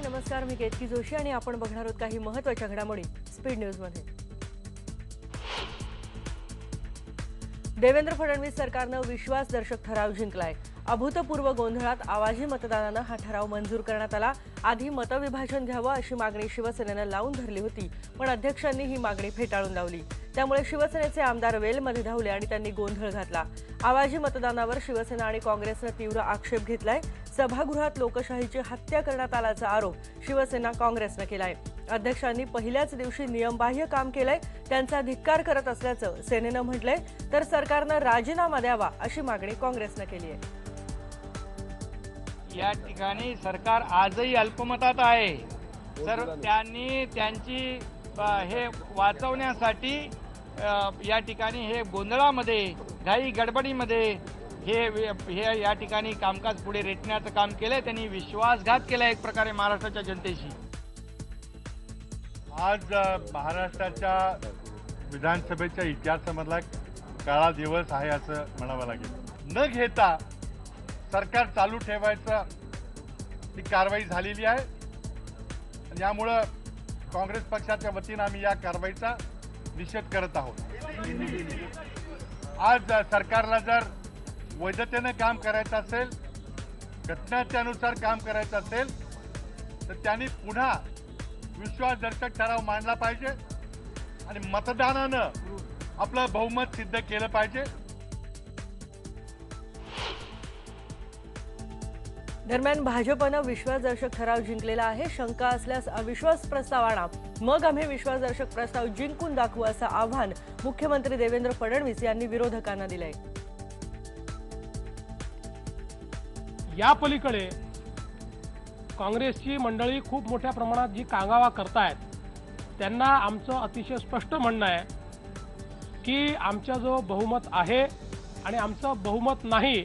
नमस्कार, मी केतकी जोशी आणि आपण बघणार आहोत काही महत्त्वाच्या घडामोडी स्पीड न्यूज मध्ये। देवेंद्र फडणवीस सरकारने विश्वासदर्शक ठराव जिंकलाय। अभूतपूर्व गोंधळात आवाजी मतदानाने हा ठराव मंजूर करण्यात आला। आधी मतविभाजन घ्यावं अशी मागणी शिवसेनेने लावून धरली होती, पण अध्यक्षांनी ही मागणी फेटाळून लावली। त्यामुळे शिवसेनेचे आमदार वेलमध्ये धावले आणि त्यांनी गोंधळ घातला। आवाजी मतदानावर शिवसेना आणि काँग्रेसने तीव्र आक्षेप घेतलाय। सभागृहात लोकशाहीची हत्या करण्यात आल्याचा आरोप शिवसेना काँग्रेसने केलाय। अध्यक्षांनी पहिल्याच दिवशी नियमबाह्य काम केलंय, त्यांचा धिक्कार करत असल्याचं सेनेने म्हटलंय, तर सरकारने राजीनामा द्यावा अशी मागणी काँग्रेसने केली आहे। या ठिकाणी सरकार आजही अल्पमतात आहे, तर त्यांनी त्यांची हे वाचवण्यासाठी या ठिकाणी हे गोंधळामध्ये घाई गडबडीमध्ये हे या ठिकाणी कामकाज पुढे रेटण्याचं काम केलंय। त्यांनी विश्वासघात केला एक प्रकारे महाराष्ट्राच्या जनतेशी। आज महाराष्ट्राच्या विधानसभेच्या इतिहासामधला काळा दिवस आहे असं म्हणावं लागेल। न घेता सरकार चालू ठेवायचं ही कारवाई झालेली आहे आणि यामुळे काँग्रेस पक्षाच्या वतीने आम्ही या कारवाईचा निषेध करत आहोत। आज सरकारला जर वैधतेने काम करायचं असेल, घटनाच्या अनुसार काम करायचं असेल, तर त्यांनी पुन्हा विश्वासदर्शक ठराव मांडला पाहिजे आणि मतदानानं आपलं बहुमत सिद्ध केलं पाहिजे। दरम्यान भाजपने विश्वासदर्शक ठराव जिंकलेला आहे। शंका असल्यास अविश्वास प्रस्ताव आणा, मग आम्ही विश्वासदर्शक प्रस्ताव जिंकून दाखवू असं आव्हान मुख्यमंत्री देवेंद्र फडणवीस यांनी विरोधकांना दिलंय। या पलीकडे काँग्रेसची मंडळी खूप मोठ्या प्रमाणात जी कांगावा करतायत, त्यांना आमचं अतिशय स्पष्ट म्हणणं आहे की आमचा जो बहुमत आहे आणि आमचं बहुमत नाही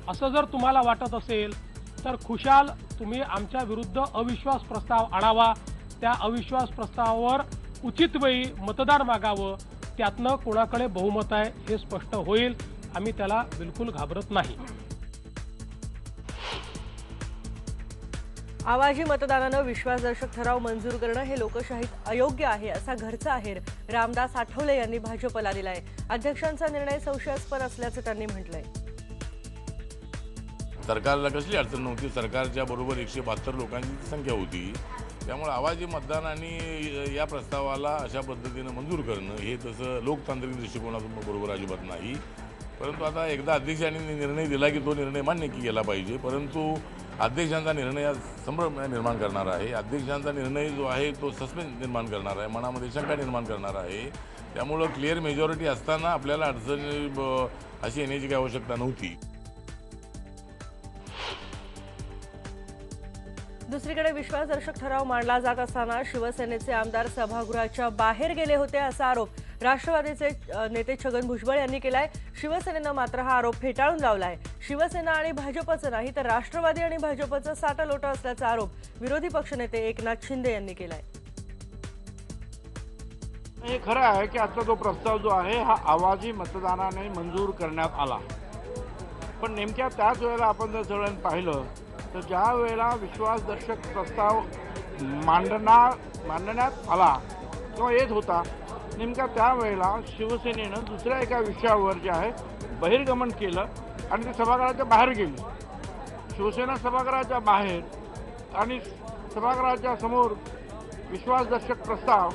असं जर तुम्हाला वाटत असेल तर खुशाल तुम्ही आमच्या विरुद्ध अविश्वास प्रस्ताव आणावा। त्या अविश्वास प्रस्तावावर उचित वेळी मतदान मागावं, त्यातनं कोणाकडे बहुमत आहे हे स्पष्ट होईल। आम्ही त्याला बिलकुल घाबरत नाही। आवाजी मतदानाने विश्वासदर्शक ठराव मंजूर करणं हे लोकशाहीत अयोग्य आहे असा घरचा आहेर रामदास आठवले यांनी भाजपला दिलाय। अध्यक्षांचा निर्णय संशयास्पद असल्याचं त्यांनी म्हटलंय। सरकारला कसली अडचण नव्हती, सरकारच्या बरोबर 172 लोकांची संख्या होती, त्यामुळे आवाजी मतदान आणि या प्रस्तावाला अशा पद्धतीने मंजूर करणं हे तसं लोकतांत्रिक दृष्टिकोनातून बरोबर अजिबात नाही। परंतु आता एकदा अध्यक्षांनी निर्णय दिला की तो निर्णय मान्य केला पाहिजे, परंतु अध्यक्षांचा निर्णय संभ्रम निर्माण करणार आहे। अध्यक्षांचा निर्णय जो आहे तो सस्पेन्स निर्माण करणार आहे, मनामध्ये शंका निर्माण करणार आहे। त्यामुळे क्लिअर मेजॉरिटी असताना आपल्याला अडचण अशी येण्याची काही आवश्यकता नव्हती। दुसरीकडे विश्वासदर्शक ठराव मांडला जात असताना शिवसेनेचे आमदार सभागृहाच्या बाहेर गेले होते असा आरोप राष्ट्रवादीचे नेते छगन भुजबळ यांनी केलाय। शिवसेनेनं मात्र हा आरोप फेटाळून लावलाय। शिवसेना आणि भाजपचं नाही तर राष्ट्रवादी आणि भाजपचं साटालोटा असल्याचा आरोप विरोधी पक्षनेते एकनाथ शिंदे यांनी केलाय। हे खरं आहे की आजचा जो प्रस्ताव जो आहे हा आवाजी मतदानाने मंजूर करण्यात आला, पण नेमक्या त्याच वेळेला आपण जर सगळ्यांनी पाहिलं तर ज्या वेळेला विश्वासदर्शक प्रस्ताव मांडण्यात आला किंवा येत होता, नेमक्या त्यावेळेला शिवसेनेनं दुसऱ्या एका विषयावर जे आहे बहिर्गमन केलं आणि ते सभागृहाच्या बाहेर गेली। शिवसेना सभागृहाच्या बाहेर आणि सभागृहाच्या समोर विश्वासदर्शक प्रस्ताव,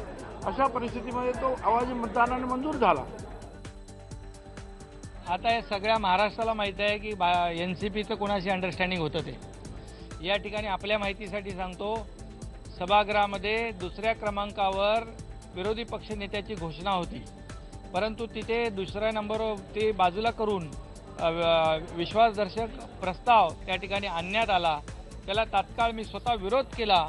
अशा परिस्थितीमध्ये तो आवाजी मतदानाने मंजूर झाला। आता हे सगळ्या महाराष्ट्राला माहीत आहे की NCPचं कोणाशी अंडरस्टँडिंग होतं ते। या ठिकाणी आपल्या माहितीसाठी सांगतो, सभागृहामध्ये दुसऱ्या क्रमांकावर विरोधी पक्षनेत्याची घोषणा होती, परंतु तिथे दुसऱ्या नंबरवर ते बाजूला करून विश्वासदर्शक प्रस्ताव त्या ठिकाणी आणण्यात आला। त्याला तात्काळ मी स्वतः विरोध केला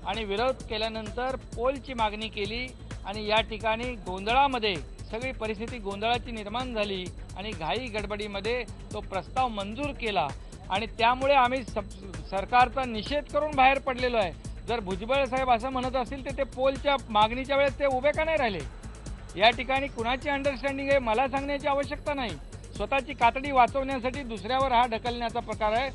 आणि विरोध केल्यानंतर पोलची मागणी केली आणि या ठिकाणी गोंधळामध्ये सगळी परिस्थिती गोंधळाची निर्माण झाली आणि घाई गडबडीमध्ये तो प्रस्ताव मंजूर केला आणि त्यामुळे आम्ही सरकारचा निषेध करून बाहेर पडलेलो आहे। जर भुजबळ साहेब असं म्हणत असतील तर ते पोलच्या मागणीच्या वेळेस ते उभे का नाही राहिले? या ठिकाणी कुणाची अंडरस्टँडिंग आहे मला सांगण्याची आवश्यकता नाही। स्वतःची कातडी वाचवण्यासाठी दुसऱ्यावर हा ढकलण्याचा प्रकार आहे।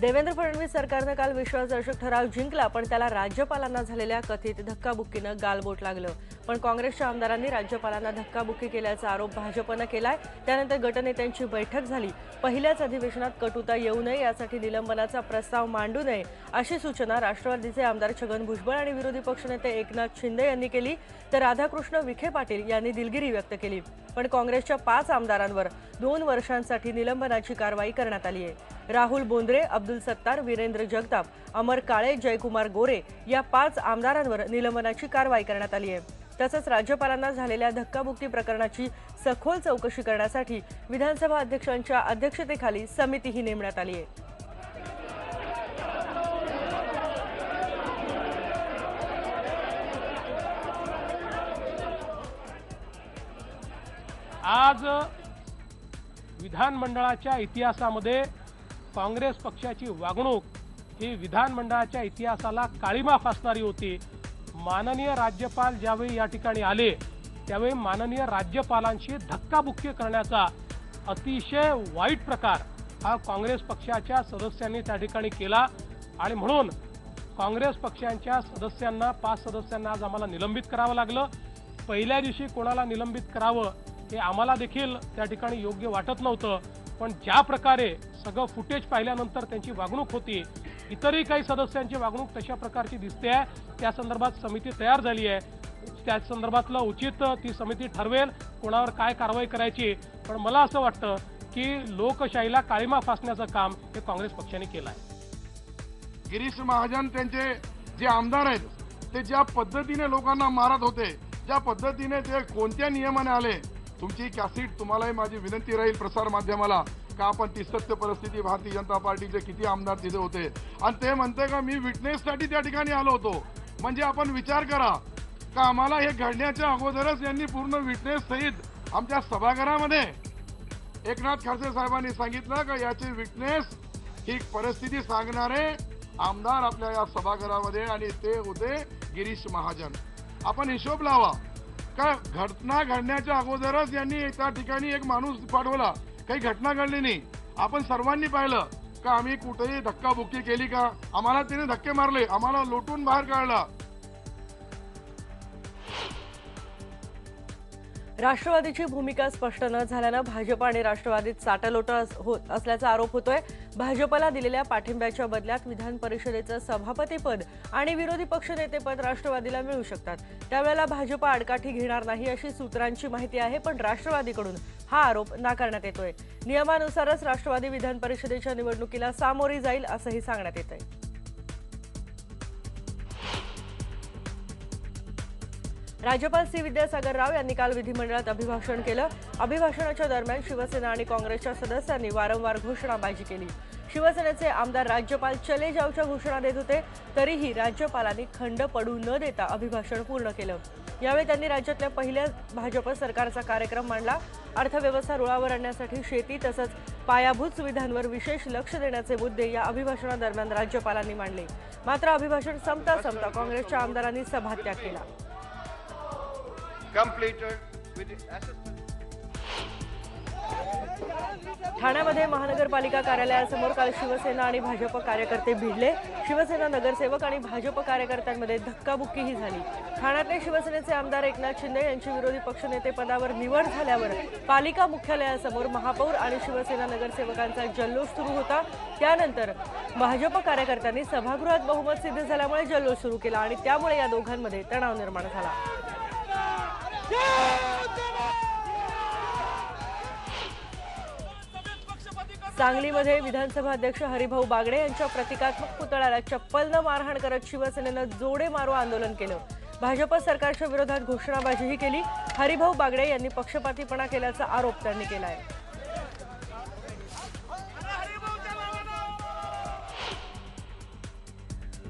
देवेंद्र फडणवीस सरकारनं काल विश्वासदर्शक ठराव जिंकला, पण त्याला राज्यपालांना झालेल्या कथित धक्काबुक्कीनं गालबोट लागलं. पण काँग्रेसच्या आमदारांनी राज्यपालांना धक्काबुक्की केल्याचा आरोप भाजपनं केलाय. त्यानंतर गटनेत्यांची बैठक झाली. पहिल्याच अधिवेशनात कटुता येऊ नये यासाठी निलंबनाचा प्रस्ताव मांडू नये अशी सूचना राष्ट्रवादीचे आमदार छगन भुजबळ आणि विरोधी पक्षनेते एकनाथ शिंदे यांनी केली, तर राधाकृष्ण विखे पाटील यांनी दिलगिरी व्यक्त केली. पण काँग्रेसच्या 5 आमदारांवर 2 वर्षांसाठी निलंबनाची कारवाई करण्यात आली आहे. राहुल बोंद्रे, अब्दुल सत्तार, वीरेंद्र जगताप, अमर काळे, जयकुमार गोरे या 5 आमदारांवर निलंबनाची कारवाई करण्यात आली आहे. तसंच राज्यपालांना झालेल्या धक्काबुक्की प्रकरणाची सखोल चौकशी करण्यासाठी विधानसभा अध्यक्षांच्या अध्यक्षतेखाली समितीही नेमण्यात आली आहे. आज विधानमंडळाच्या इतिहासामध्ये काँग्रेस पक्षाची वागणूक ही विधानमंडळाच्या इतिहासाला काळिमा फासणारी होती. माननीय राज्यपाल ज्यावेळी या ठिकाणी आले त्यावेळी माननीय राज्यपालांशी धक्काबुक्की करण्याचा अतिशय वाईट प्रकार हा काँग्रेस पक्षाच्या सदस्यांनी त्या ठिकाणी केला आणि म्हणून काँग्रेस पक्षांच्या सदस्यांना 5 सदस्यांना आज आम्हाला निलंबित करावं लागलं. पहिल्या दिवशी कोणाला निलंबित करावं हे आम्हाला देखील त्या ठिकाणी योग्य वाटत नव्हतं, पण ज्या प्रकारे सगळं फुटेज पाहिल्यानंतर त्यांची वागणूक होती, इतरही काही सदस्यांची वागणूक तशा प्रकारची दिसते आहे. त्या संदर्भात समिती तयार झाली आहे. त्या संदर्भातलं उचित ती समिती ठरवेल कोणावर काय कारवाई करायची. पण मला असं वाटतं की लोकशाहीला काळिमा फासण्याचं काम हे काँग्रेस पक्षाने केलं आहे. गिरीश महाजन त्यांचे जे आमदार आहेत ते ज्या पद्धतीने लोकांना मारत होते, ज्या पद्धतीने ते कोणत्या नियमाने आले, तुमची कॅसेट तुम्हालाही माझी विनंती राहील प्रसार माध्यमाला का आपण ती सत्य परिस्थिती भारतीय जनता पार्टीचे किती आमदार तिथे होते आणि ते म्हणते का मी विटनेससाठी त्या ठिकाणी आलो होतो. म्हणजे आपण विचार करा का आम्हाला हे घडण्याच्या अगोदरच यांनी पूर्ण विटनेस सहित आमच्या सभागृहामध्ये एकनाथ खडसे साहेबांनी सांगितलं का याची विटनेस ही परिस्थिती सांगणारे आमदार आपल्या या सभागृहामध्ये आणि ते होते गिरीश महाजन. आपण हिशोब लावा का घटना घडण्याच्या अगोदरच यांनी त्या ठिकाणी एक माणूस पाठवला, काही घटना घडली नाही. आपण सर्वांनी पाहिलं का आम्ही कुठेही धक्काबुक्की केली का, आम्हाला तिने धक्के मारले, आम्हाला लोटून बाहेर काढला. राष्ट्रवादीची भूमिका स्पष्ट न झाल्यानं भाजप आणि राष्ट्रवादीत साटालोटा होत असल्याचा आरोप होतोय. भाजपला दिलेल्या पाठिंब्याच्या बदल्यात विधान परिषदेचं सभापतीपद आणि विरोधी पक्षनेतेपद राष्ट्रवादीला मिळू शकतात. त्यावेळेला भाजप आडकाठी घेणार नाही अशी सूत्रांची माहिती आहे, पण राष्ट्रवादीकडून हा आरोप नाकारण्यात येतोय. नियमानुसारच राष्ट्रवादी विधान परिषदेच्या निवडणुकीला सामोरी जाईल असंही सांगण्यात येतंय. राज्यपाल सी विद्यासागर राव यांनी काल विधिमंडळात अभिभाषण केलं. अभिभाषणाच्या दरम्यान शिवसेना आणि काँग्रेसच्या सदस्यांनी वारंवार घोषणाबाजी केली. शिवसेनेचे आमदार राज्यपाल चले जावच्या घोषणा देत होते, तरीही राज्यपालांनी खंड पडू न देता अभिभाषण पूर्ण केलं. यावेळी त्यांनी राज्यातल्या पहिल्या भाजप सरकारचा कार्यक्रम मांडला. अर्थव्यवस्था रुळावर आणण्यासाठी शेती तसंच पायाभूत सुविधांवर विशेष लक्ष देण्याचे मुद्दे या अभिभाषणादरम्यान राज्यपालांनी मांडले. मात्र अभिभाषण संपता संपता काँग्रेसच्या आमदारांनी सभात्याग केला. ठाण्यामध्ये महानगरपालिका कार्यालयासमोर काल शिवसेना आणि भाजप कार्यकर्ते भिडले. शिवसेना नगरसेवक आणि भाजप कार्यकर्त्यांमध्ये धक्काबुक्कीही झाली. ठाण्यातले शिवसेनेचे आमदार एकनाथ शिंदे यांची विरोधी पक्षनेते पदावर निवड झाल्यावर पालिका मुख्यालयासमोर महापौर आणि शिवसेना नगरसेवकांचा जल्लोष सुरू होता. त्यानंतर भाजप कार्यकर्त्यांनी सभागृहात बहुमत सिद्ध झाल्यामुळे जल्लोष सुरू केला आणि त्यामुळे या दोघांमध्ये तणाव निर्माण झाला. सांगलीमध्ये विधानसभा अध्यक्ष हरिभाऊ बागडे यांच्या प्रतिकात्मक पुतळ्याला चप्पलनं मारहाण करत शिवसेनेनं जोडे मारो आंदोलन केलं. भाजप सरकारच्या विरोधात घोषणाबाजीही केली. हरिभाऊ बागडे यांनी पक्षपातीपणा केल्याचा आरोप त्यांनी केलाय.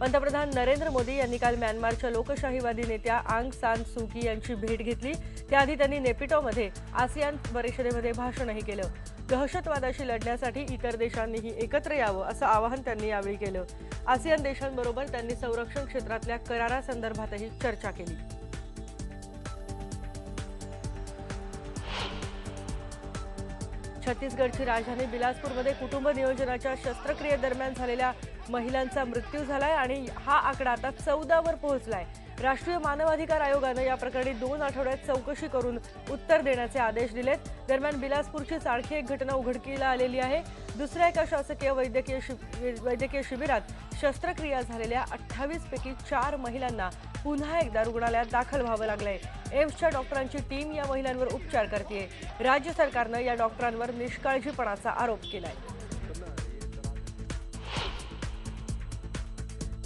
पंतप्रधान नरेंद्र मोदी यांनी काल म्यानमारच्या लोकशाहीवादी नेत्या आंग सान सू की यांची भेट घेतली. त्याआधी त्यांनी नेपिटोमध्ये आसियान परिषदेमध्ये भाषणही केलं. दहशतवादाशी लढण्यासाठी इतर देशांनीही एकत्र यावं असं आवाहन त्यांनी यावेळी केलं. आसियान देशांबरोबर त्यांनी संरक्षण क्षेत्रातल्या करारासंदर्भातही चर्चा केली. छत्तीसगडची राजधानी बिलासपूरमध्ये कुटुंब नियोजनाच्या शस्त्रक्रियेदरम्यान झालेल्या महिलांचा मृत्यू झालाय आणि हा आकडा आता 14 वर पोहोचलाय। राष्ट्रीय मानवाधिकार आयोगानं या प्रकरणी 2 आठवड्यात चौकशी करून उत्तर देण्याचे आदेश दिलेत। दरम्यान बिलासपूरचीच आणखी एक घटना उघडकीला आलेली आहे। दुसऱ्या एका शासकीय वैद्यकीय शिबिरात शस्त्रक्रिया झालेल्या 28 पैकी 4 महिलांना पुन्हा एकदा रुग्णालयात दाखल व्हावं लागलंय। एम्सच्या डॉक्टरांची टीम या महिलांवर उपचार करतेय। राज्य सरकारनं या डॉक्टरांवर निष्काळजीपणाचा आरोप केलाय।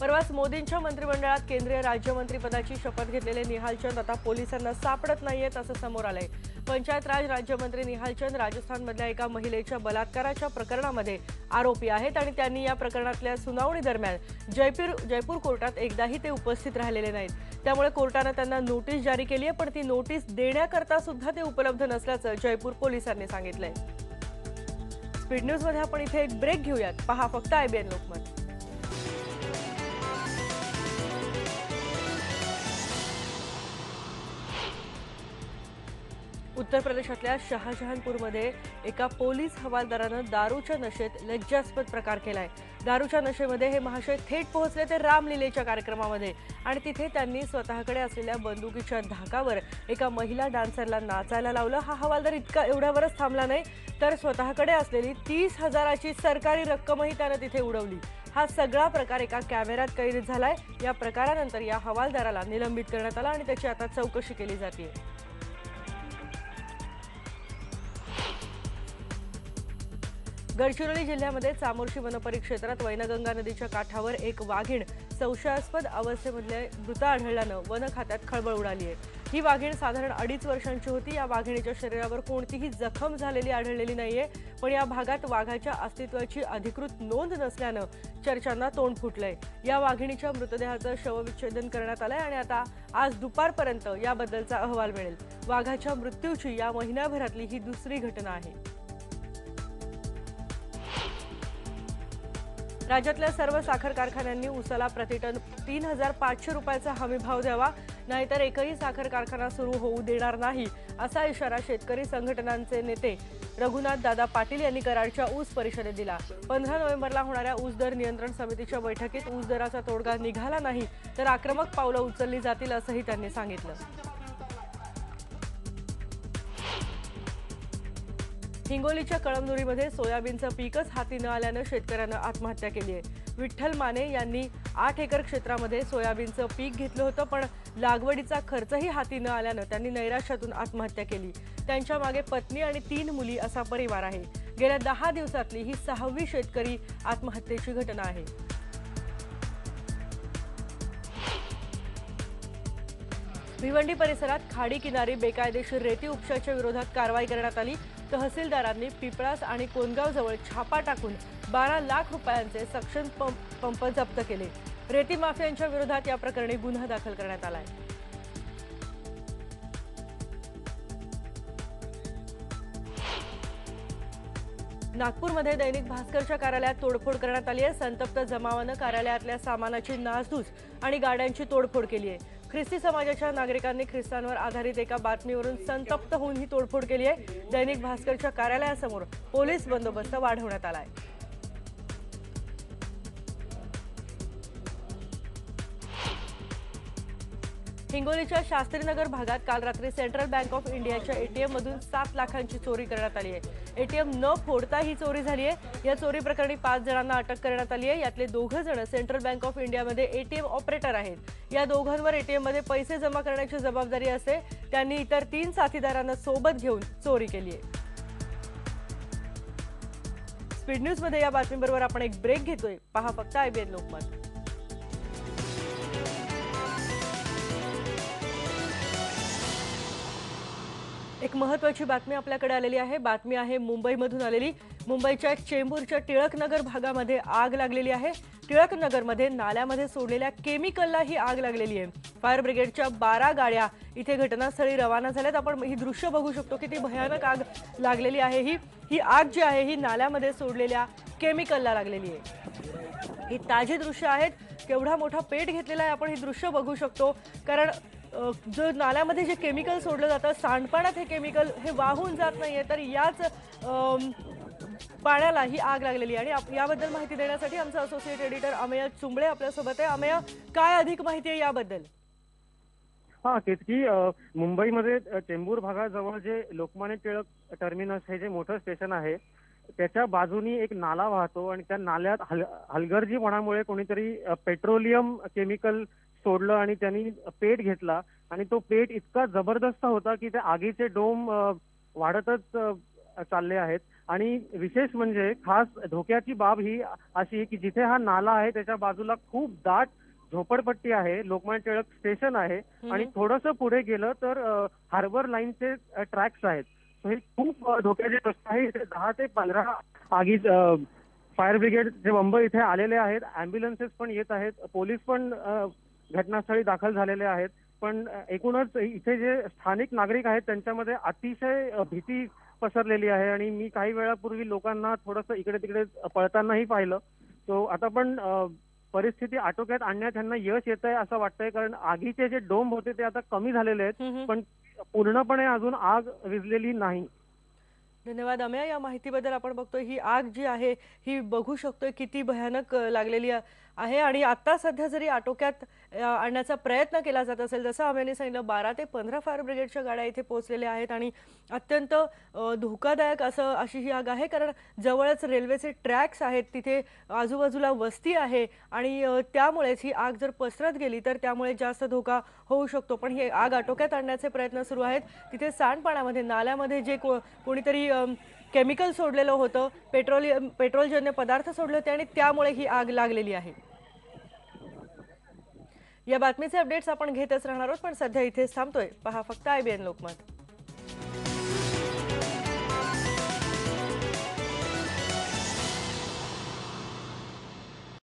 परवाच मोदींच्या मंत्रिमंडळात केंद्रीय राज्यमंत्रीपदाची शपथ घेतलेले निहालचंद आता पोलिसांना सापडत नाहीयेत असं समोर आलंय। पंचायत राज राज्यमंत्री निहालचंद राजस्थानमधल्या एका महिलेच्या बलात्काराच्या प्रकरणामध्ये आरोपी आहेत आणि त्यांनी या प्रकरणातल्या सुनावणी दरम्यान जयपूर कोर्टात एकदाही ते उपस्थित राहिलेले नाहीत। त्यामुळे कोर्टाने त्यांना नोटीस जारी केली आहे, पण ती नोटीस देण्याकरता सुद्धा ते उपलब्ध नसल्याचं जयपूर पोलिसांनी सांगितलंय। स्पीड न्यूज मध्ये आपण इथे एक ब्रेक घेऊयात। पहा फक्त IBN लोकमत। उत्तर प्रदेशातल्या शहाजहानपूरमध्ये एका पोलीस हवालदारानं दारूच्या नशेत लज्जास्पद प्रकार केलाय। दारूच्या नशेमध्ये हे महाशय थेट पोहोचले ते रामलीलेच्या कार्यक्रमामध्ये आणि तिथे त्यांनी स्वतःकडे असलेल्या बंदुकीच्या धाकावर एका महिला डान्सरला नाचायला लावलं। हा हवालदार एवढ्यावरच थांबला नाही तर स्वतःकडे असलेली 30,000ची सरकारी रक्कमही त्यानं तिथे उडवली। हा सगळा प्रकार एका कॅमेऱ्यात कैद झालाय। या प्रकारानंतर या हवालदाराला निलंबित करण्यात आलं आणि त्याची आता चौकशी केली जाते। गडचिरोली जिल्ह्यामध्ये चामोर्शी वनपरिक्षेत्रात वैनगंगा नदीच्या काठावर एक वाघीण संशयास्पद अवस्थेमध्ये मृत आढळल्यानं वन खात्यात खळबळ उडाली आहे। ही वाघीण साधारण 2.5 वर्षांची होती। या वाघिणीच्या शरीरावर कोणतीही जखम झालेली आढळलेली नाहीये, पण या भागात वाघाच्या अस्तित्वाची अधिकृत नोंद नसल्यानं चर्चांना तोंड फुटलंय। या वाघिणीच्या मृतदेहाचं शवविच्छेदन करण्यात आलंय आणि आता आज दुपारपर्यंत याबद्दलचा अहवाल मिळेल। वाघाच्या मृत्यूची या महिन्याभरातली ही दुसरी घटना आहे। राज्यातल्या सर्व साखर कारखान्यांनी ऊसाला प्रतिटन 3,500 रुपयाचा हमीभाव द्यावा, नाहीतर एकही साखर कारखाना सुरू होऊ देणार नाही असा इशारा शेतकरी संघटनांचे नेते रघुनाथ दादा पाटील यांनी कराडच्या ऊस परिषदेत दिला। 15 नोव्हेंबरला होणाऱ्या ऊस दर नियंत्रण समितीच्या बैठकीत ऊस दराचा तोडगा निघाला नाही तर आक्रमक पावलं उचलली जातील असंही त्यांनी सांगितलं। हिंगोलीच्या कळमनुरीमध्ये सोयाबीनचं पीकच हाती न आल्यानं शेतकऱ्यानं आत्महत्या केली आहे। विठ्ठल माने यांनी 8 एकर क्षेत्रामध्ये सोयाबीनचं पीक घेतलं होतं, पण लागवडीचा खर्चही हाती न आल्यानं त्यांनी नैराश्यातून आत्महत्या केली। त्यांच्या मागे पत्नी आणि 3 मुली असा परिवार आहे। गेल्या 10 दिवसातली ही 6वी शेतकरी आत्महत्येची घटना आहे। भिवंडी परिसरात खाडी किनारी बेकायदेशीर रेती उपशाच्या विरोधात कारवाई करण्यात आली। तहसीलदारांनी पिपळास आणि कोणगाव जवळ छापा टाकून 12 लाख रुपयांचे सक्शन पंप जप्त केले। रेती माफियांच्या विरोधात या प्रकरणी गुन्हा दाखल करण्यात आलाय। नागपूरमध्ये दैनिक भास्करच्या कार्यालयात तोडफोड करण्यात आली आहे। संतप्त जमावानं कार्यालयातल्या सामानाची नासधूस आणि गाड्यांची तोडफोड केली आहे। ख्रिस्ती समाजाच्या नागरिकांनी ख्रिस्तांवर आधारित एका बातमीवरून संतप्त होऊन ही तोडफोड केली आहे। दैनिक भास्करच्या कार्यालयासमोर पोलीस बंदोबस्त वाढवण्यात आलाय। हिंगोलीच्या शास्त्रीनगर भागात काल रात्री सेंट्रल बँक ऑफ इंडियाच्या ATM मधून 7 लाखांची चोरी करण्यात आली आहे। ATM न फोडता ही चोरी झाली आहे। या चोरी प्रकरणी 5 जणांना अटक करण्यात आली आहे। यातले 2 जण सेंट्रल बँक ऑफ इंडियामध्ये ATM ऑपरेटर आहेत। या दोघांवर ATM मध्ये पैसे जमा करण्याची जबाबदारी असते। त्यांनी इतर 3 साथीदारांना सोबत घेऊन चोरी केली आहे। स्पीड न्यूज मध्ये या बातमीबरोबर आपण एक ब्रेक घेतोय। पहा फक्त IBN लोकमत। एक महत्त्वाची बातमी आपल्याकडे आलेली आहे। बातमी आहे मुंबईमधून आलेली। मुंबईच्या चेंबूरच्या टिळकनगर भागामध्ये आग लागलेली आहे। टिळकनगरमध्ये नाल्यामध्ये सोडलेल्या केमिकलला ही आग लागलेली आहे। फायर ब्रिगेडच्या 12 गाड्या इथे घटनास्थळी रवाना झाल्यात। आपण ही दृश्य बघू शकतो किती भयानक आग लागलेली आहे। ही आग जी आहे ही नाल्यामध्ये सोडलेल्या केमिकलला लागलेली आहे। ही ताजी दृश्य आहेत। केवढा मोठा पेट घेतलेला आहे आपण ही दृश्य बघू शकतो, कारण जो नाल्यामध्ये जे केमिकल सोडलं जातं, सांडपाण्यात हे केमिकल हे वाहून जात नाहीये, तर याच पाण्याला ही आग लागलेली आहे. आणि याबद्दल माहिती देण्यासाठी आमचा असोसिएट एडिटर अमेय चुंबळे आपल्यासोबत आहे. अमेय, काय अधिक माहिती आहे याबद्दल? हा, केतकी, मुंबईमध्ये चेंबूर भागाजवळ जे लोकमान्य टिळक टर्मिनस हे जे मोठं स्टेशन आहे त्याच्या बाजूनी एक नाला वाहतो आणि त्या नाल्यात हलगर्जीपणामुळे कोणीतरी पेट्रोलियम केमिकल सोडलं आणि त्यांनी पेट घेतला आणि तो पेट इतका जबरदस्त होता की त्या आगीचे डोम वाढतच चालले आहेत. आणि विशेष म्हणजे खास धोक्याची बाब ही अशी की जिथे हा नाला आहे त्याच्या बाजूला खूप दाट झोपडपट्टी आहे, लोकमान्य टिळक स्टेशन आहे आणि थोडंसं पुढे गेलं तर हार्बर लाईनचे ट्रॅक्स आहेत. हे खूप धोक्याचे प्रश्न आहे. इथे 10 ते 15 आगी फायर ब्रिगेडचे बंब इथे आलेले आहेत, अँब्युलन्सेस पण येत आहेत, पोलीस पण घटनास्थळी दाखल झालेले आहेत. पण एकूणच इथे जे स्थानिक नागरिक आहेत त्यांच्यामध्ये अतिशय भीती पसरलेली आहे आणि मी काही वेळापूर्वी लोकांना थोडंसं इकडे तिकडे पळतानाही पाहिलं. तो आता पण परिस्थिती आटोक्यात आणण्यात त्यांना यश येत आहे असं वाटतंय, कारण आगीचे जे डोंब होते ते आता कमी झालेले आहेत पण पूर्णपणे अजून आग विझलेली नाही. धन्यवाद अमेय, या माहितीबद्दल. आपण बघतोय ही आग जी आहे ही बघू शकतोय किती भयानक लागलेली आहे आणि आता सध्या जरी आटोक्यात आणण्याचा प्रयत्न केला जात असेल, जसं अमेयने सांगितलं 12 ते 15 फायर ब्रिगेडच्या गाड्या इथे पोहोचलेल्या आहेत आणि अत्यंत धोकादायक अशी ही आग आहे, कारण जवळच रेल्वेचे ट्रॅक्स आहेत, तिथे आजूबाजूला वस्ती आहे आणि त्यामुळेच ही आग जर पसरत गेली तर त्यामुळे जास्त धोका होऊ शकतो. पण ही आग आटोक्यात आणण्याचे प्रयत्न सुरू आहेत. तिथे सांडपाण्यामध्ये नाल्यामध्ये जे कोणीतरी केमिकल सोडलेलं होतं, पेट्रोलजन्य पदार्थ सोडले होते आणि त्यामुळे ही आग लागलेली आहे. या बातमीचे अपडेट्स आपण घेतच राहणार आहोत, पण सध्या इथेच थांबतोय. पहा फक्त IBN लोकमत.